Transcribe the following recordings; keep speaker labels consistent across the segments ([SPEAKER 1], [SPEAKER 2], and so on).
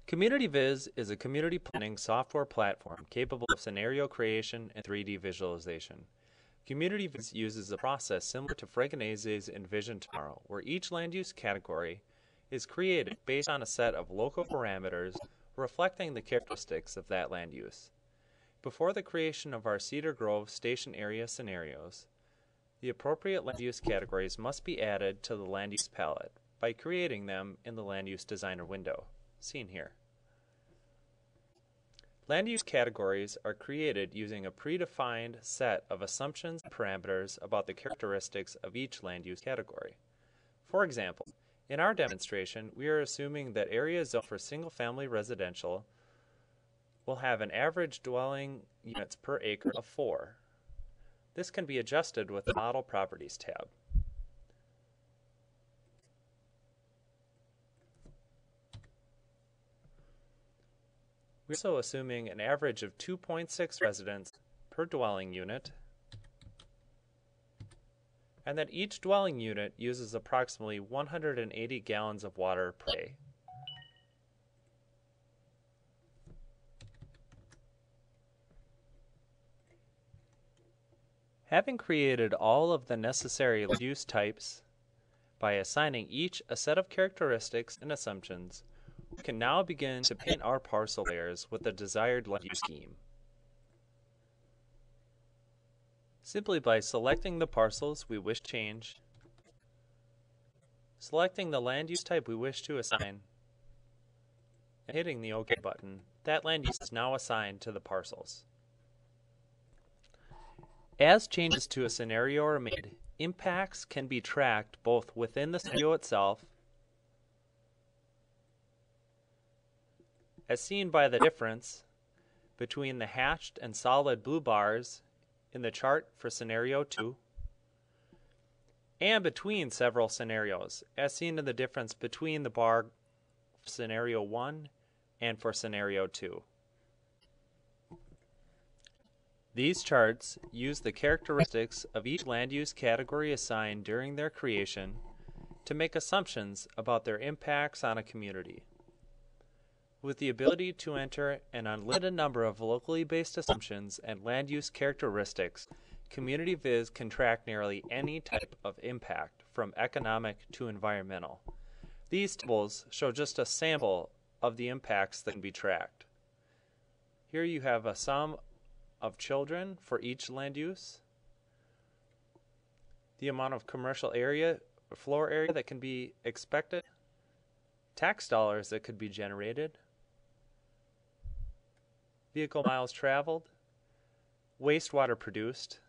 [SPEAKER 1] CommunityViz is a community planning software platform capable of scenario creation and 3D visualization. CommunityViz uses a process similar to Fregonese's Envision Tomorrow, where each land use category is created based on a set of local parameters reflecting the characteristics of that land use. Before the creation of our Cedar Grove station area scenarios, the appropriate land use categories must be added to the land use palette by creating them in the Land Use Designer window, seen here. Land use categories are created using a predefined set of assumptions and parameters about the characteristics of each land use category. For example, in our demonstration, we are assuming that areas zoned for single-family residential will have an average dwelling units per acre of 4. This can be adjusted with the Model Properties tab. We're also assuming an average of 2.6 residents per dwelling unit, and that each dwelling unit uses approximately 180 gallons of water per day. Having created all of the necessary land use types by assigning each a set of characteristics and assumptions, we can now begin to paint our parcel layers with the desired land use scheme. Simply by selecting the parcels we wish to change, selecting the land use type we wish to assign, and hitting the OK button, that land use is now assigned to the parcels. As changes to a scenario are made, impacts can be tracked both within the scenario itself, as seen by the difference between the hatched and solid blue bars in the chart for Scenario 2, and between several scenarios, as seen in the difference between the bar for Scenario 1 and for Scenario 2. These charts use the characteristics of each land use category assigned during their creation to make assumptions about their impacts on a community. With the ability to enter an unlimited number of locally based assumptions and land use characteristics, CommunityViz can track nearly any type of impact, from economic to environmental. These tables show just a sample of the impacts that can be tracked. Here you have a sum of children for each land use, the amount of commercial area, floor area that can be expected, tax dollars that could be generated, vehicle miles traveled, wastewater produced,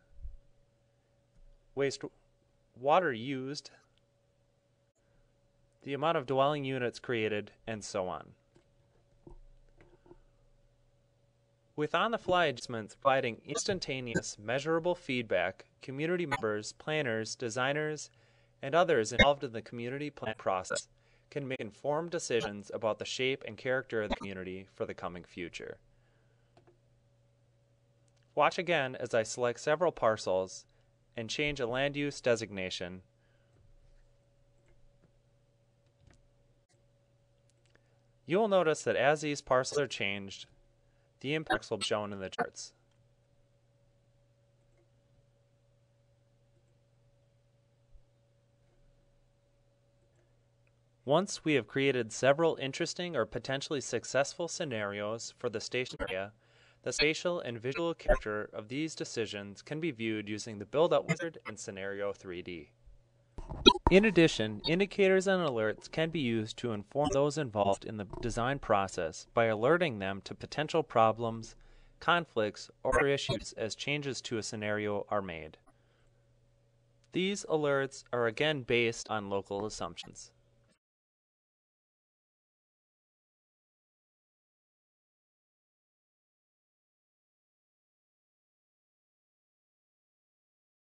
[SPEAKER 1] wastewater used, the amount of dwelling units created, and so on. With on-the-fly adjustments providing instantaneous, measurable feedback, community members, planners, designers, and others involved in the community plan process can make informed decisions about the shape and character of the community for the coming future. Watch again as I select several parcels and change a land use designation. You will notice that as these parcels are changed, the impacts will be shown in the charts. Once we have created several interesting or potentially successful scenarios for the station area, the spatial and visual character of these decisions can be viewed using the Build-Out Wizard in Scenario 3D. In addition, indicators and alerts can be used to inform those involved in the design process by alerting them to potential problems, conflicts, or issues as changes to a scenario are made. These alerts are again based on local assumptions.